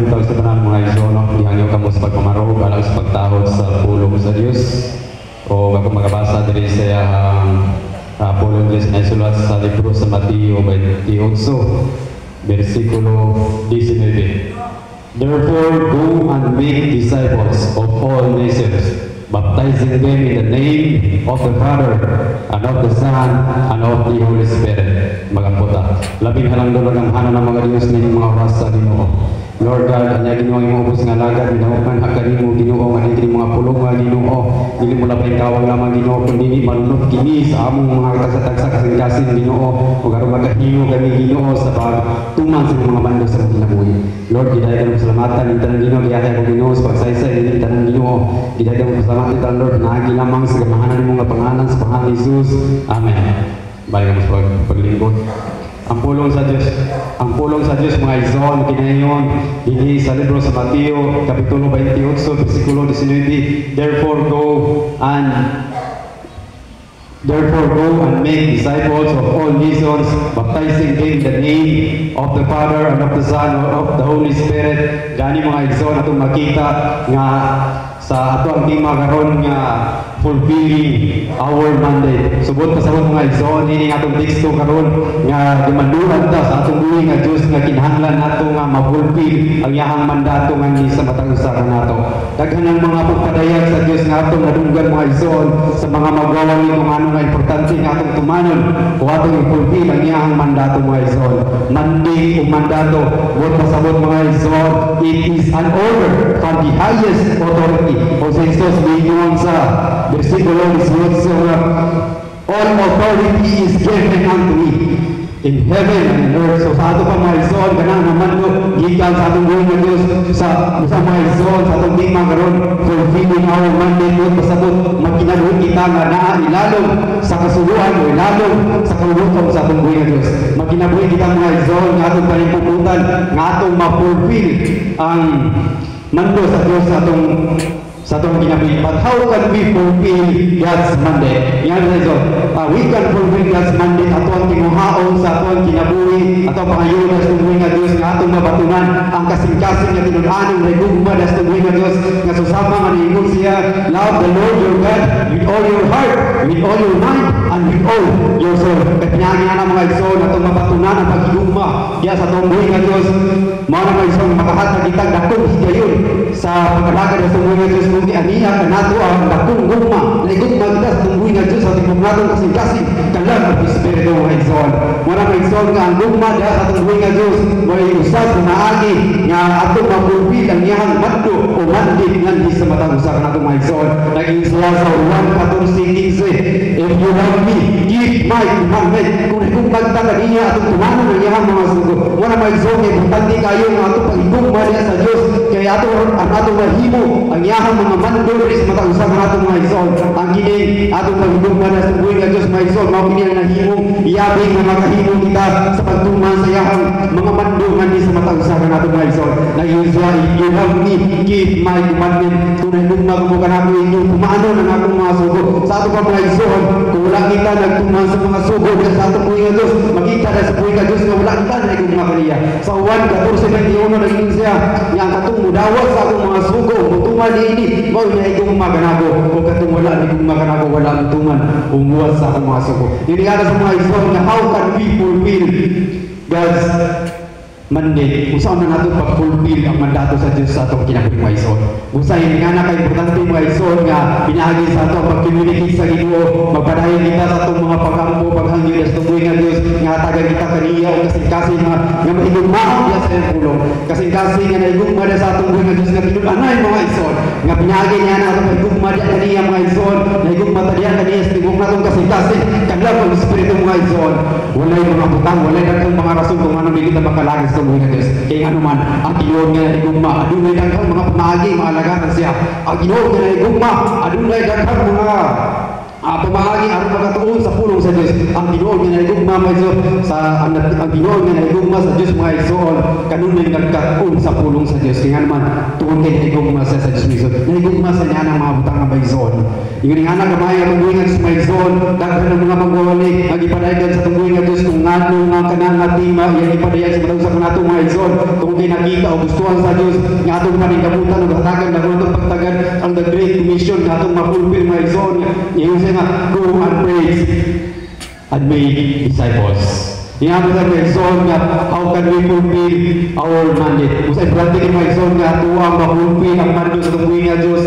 Ito sa tanan mga isono, ihangyo kamo sa pagmamarog alang sa pagtahod sa pulong sa Dios. O ako magabasa diri sa pulong Dios na isulat sa libro sa Mateo 28, versikulo 19. Therefore go and make disciples of all nations, baptizing them in the name of the Father, and of the Son, and of the Holy Spirit. Magampota. Labing halang ang hana ng mga Diyos ng mga oras sa Ginoo. Lord God, anya Ginoo imong ubos nga lagad, minahukan kanimo Ginoo, nga dili mga pulong nga Ginoo, dili mo labay kawang lamang Ginoo, kundi manunod kini sa among mga tagsa-tagsa kasing-kasing Ginoo, ug aron magahimo kami Ginoo sa pagtuman sa mga bando sa kinabuhi. Lord, gidayon mo salamatan ni tanang Ginoo, giyahay ko Ginoo sa pagsaysay ni tanang Ginoo, gidayon mo salamatan tanang Lord, naagi lamang sa gamahanan nimo nga pangalan sa pangalan ni Jesus. Amen. Balik mo sa paglingkod. Ang pulong sa Diyos mga ison, kinayon, hindi sa libro sa Mateo, Kapitulo 28, versikulo 19, Therefore go and make disciples of all nations, baptizing them in the name of the Father, and of the Son, and of the Holy Spirit. Gani mga ison, atong makita nga sa ato ang tema karon nga fulfilling our mandate. Subot pasabot mga igsoon, ini nga atong teksto karon nga gimanduhan ta sa atong buhi nga Dios nga kinahanglan nato nga mafulfill ang iyahang mandato nga ni sa matang usapan nato. Daghan ang mga pagpadayag sa Dios nga atong nadunggan mga igsoon sa mga magwawang kung ano nga importante nga atong tumanon kung atong i-fulfill ang iyahang mandato mga igsoon. Mandate o mandato, subot pasabot mga igsoon, it is an order from the highest authority. O sa Isos, may sa versikulo 18, all authority is given unto me in heaven and earth. So sa ato pa mga ison, ganang naman do, gikan sa atong buhay ng Diyos, sa mga ison, sa atong tingma karon, fulfilling our mandate mo, pasabot, magkinabuhi kita nga naa ilalong sa kasuluhan o ilalong sa kalulukan sa atong buhay ng Diyos. Magkinabuhi kita mga ison, nga atong panipuputan, nga atong ma-fulfill ang mando sa Diyos sa atong kinabuhi. But how can we fulfill God's mandate? Yan na ito. We can fulfill God's mandate ato ang tinuhaon sa ato ang kinabuhi, ato ang pangayon sa tungguhin nga Diyos, nga atong mabatunan ang kasing-kasing nga tinunanon na igugma sa tungguhin nga Diyos, nga susama nga niingon siya, love the Lord your God with all your heart, with all your mind, and with all your soul. Kapinyahin nga mga igsoon, atong mabatunan ang pag-igugma diya sa tungguhin nga Diyos. Mga mga igsoon, makahatag itang dakong higayon sa pagkalaga sa tungguhin nga Diyos, kung aniya ka nato ang dakong gugma, na igugma kita sa tungguhin nga Diyos, sa tingkong nato kasing-kasing kalag ang Espiritu mga igsoon. Mga mga igsoon nga ang gugma diya sa tungguhin nga Diyos, may usas na naagi nga atong mapulpil ang iyahang mando o mandate nga di sa matang usa ka natong mga igsoon. Naging sila sa 1:14-15, if you love me, keep my commandment. Kung igugma kita kaniya atong tumanon ang iyahang mga sugo. Mga mga igsoon, importante kayo nga atong pag-igugma diya sa Diyos, kaya atong mahimo ang iyahang mga mando sa matang usa ka natong mga igsoon. Ang kining atong pag-igugma diya sa tungguhin nga Diyos mga igsoon, mao kini ang nahimong iyabing nga makahimo kita sa pagtuman sa iyahang mga mando nga di sa matang usa ka natong mga igsoon. Nag-iuswa, if you love me, keep my commandment. Kung nagugma ko ka namin inyong kumano ng akong mga sugo. Sa ato pa mga igsoon, kung wala kita nagtuman sa mga sugo sa atong buhay nga Diyos, makita na sa buhay nga Diyos nga wala kita nagugma kaniya. Sa 1:14-21 naging siya, nga katong mudawat sa akong mga sugo, mutuman ini, mao na igugma kanako. Kung katong wala nagugma kanako, wala mutuman, umuwas sa akong mga sugo. Dili ka sa mga igsoon nga how can we fulfill God's mandate? Usaw na natin pag-fulfill ang mandato sa Diyos sa atong kinabuhi mga igsoon. Usahin nga na kay importante mga igsoon nga pinahagi sa atong pag-communicate sa Ginoo, magpadayon kita sa atong mga pag-ampo, paghangyo sa tungguhi nga Diyos, nga tagan kita kaniya o kasing-kasing nga mahigugmaon diya sa iyang pulong. Kasing-kasing nga naigugma diya sa atong buhay nga Diyos nga tinudanay mga igsoon. Nga pinahagi niya na atong mahigugma diya kaniya mga igsoon, naigugma ta diya kaniya sa tingog natong kasing-kasing kanlap ang Espiritu mga igsoon. Walay mga butang, walay daghang mga rason kung ano di kita makalagay sa tungguhi nga Diyos. Kaya ano man ang Ginoo nga naigugma, adunay daghang mga pamagi, mga alagaran siya. Ang Ginoo nga naigugma, adunay daghang mga pamahagi aron magatuon sa pulong sa Dios ang tinuod nga naigugma mga igsoon sa ang tinuod nga naigugma sa Dios mga igsoon kanunay nagkatuon sa pulong sa Dios kaya naman tuon kay naigugma sa Dios mga igsoon naigugma sa niya ng mga butang nga mga igsoon ingon nga gamay ang tungguin sa mga igsoon daghan ng mga magwawali nagipadayon sa tungguin nga Dios kung ngano nga kanang natima iya ipadayon sa matag sa kanatong mga igsoon kung kay nakita o gustuhan sa Dios nga atong paningkamutan ug hatagan na atong pagtagan ang the great commission nga atong mafulfill mga igsoon nga go and preach and make disciples. Yang kita mention nga how can we fulfill our mandate. Usay berarti kita mention nga tuwa ma-fulfill ang mandate sa tuwing nga Diyos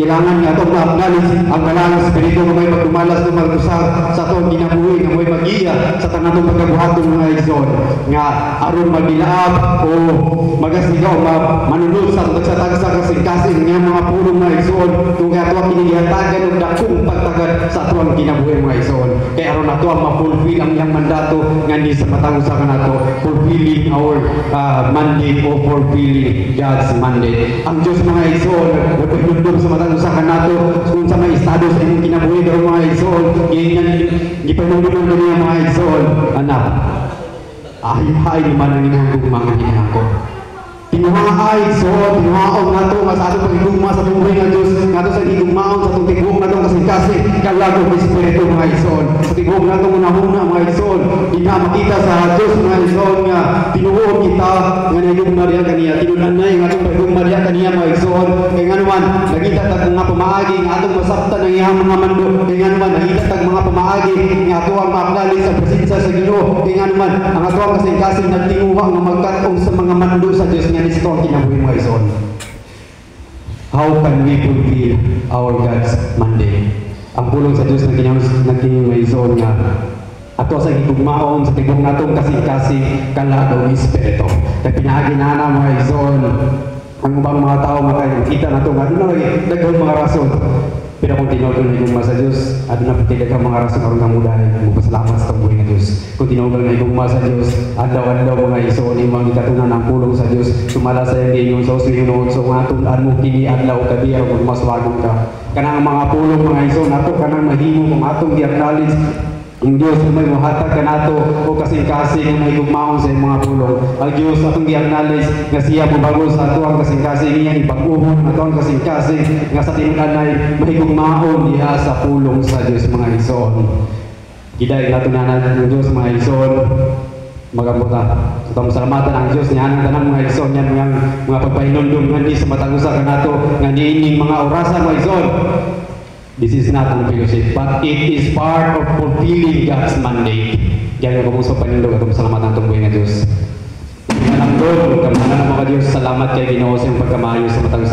kailangan nga itong ma-acknowledge ang malang espiritu nga may magdumalas ng magdusag sa itong ginabuhi nga may magiya sa tanatong pagkabuhatong mga igsoon nga aron magdilaab o magasigaw manunod sa tagsa-tagsa kasing-kasing nga mga pulong mga igsoon kung kaya ito ang kinilihatagan o dakong pagtagad sa ito ang ginabuhi mga igsoon kaya aron na ito ang ma-fulfill ang iyang mandato nga hindi sa matangusakan na ito fulfilling our mandate o fulfilling God's mandate. Ang Diyos mga igsoon nagpahilundong sa matangusakan na ito kung sa may estado sa inyong kinabuhi daw mga igsoon gipahilundong na niya mga igsoon anak ay naman ang inahangkong mga hinahangkong tinuhaay so tinuhaon nato nga sa atong pagigugma sa buhay nga Dios nato sa higugmaon sa atong tigbuok nato kasing-kasing kalago ng espiritu mga igsoon sa tigbuok nato unahuna mga igsoon ina makita sa Dios mga igsoon nga tinuod kita nga nahigugma diha kaniya tinunanay nga atong pagigugma diha kaniya mga igsoon kay nga naman nakita tag mga pamaagi nga atong masabtan ang iyang mga mando kay nga naman nakita tag mga pamaagi nga ato ang ma-acknowledge sa presensya sa Ginoo kay nga naman ang ato ang kasing-kasing nagtinguha nga magkat-ong sa mga mando sa Dios nga ito ang kinabuhi mga igsoon. How can we fulfill our God's mandate? Ang pulong sa Diyos na kinabuhi mga igsoon nga ato sa higugmaon sa tigong natong kasing-kasing kalagaw ng espiritu. Kaya pinahagi na mga igsoon ang ubang mga tao makikita na ito nga daghang mga rason. Pero kung tinawag na igugma sa Diyos, at napatilag ang mga rason aron nga mudahay, magpasalamat sa buhay ng Diyos. Kung tinawag na igugma sa Diyos, adlaw-adlaw mga igsoon, imong gikatunan ng pulong sa Diyos, sumala sa iyong giingon sa usiyon, so nga tunan mo kini adlaw kabi aron magmaswagong ka. Kanang mga pulong mga igsoon nato kanang mahimo kung atong gi-acknowledge ang Diyos na may muhatag ka nato o kasing-kasing na may gugmaon sa mga pulong. Ang Diyos atong gi-acknowledge nga siya mubago sa ato ang kasing-kasing niya ipag-uhon ato ang kasing-kasing nga sa tinuod-anay may gugmaon diha sa pulong sa Diyos mga igsoon. Giday nato na ng Diyos mga igsoon magabuta. Itong salamatan ang Diyos niya ang tanang mga igsoon yan mga pagpahinundong nga di sa matagusa ka nato nga niining mga orasan mga igsoon. This is not an fellowship, but it is part of fulfilling God's mandate. Diyan yung kamuso panindog at salamat ang tunggoy nga Diyos. Manang doon, kamanan mga Diyos, salamat kay Ginoo sa iyong pagkamayo sa matang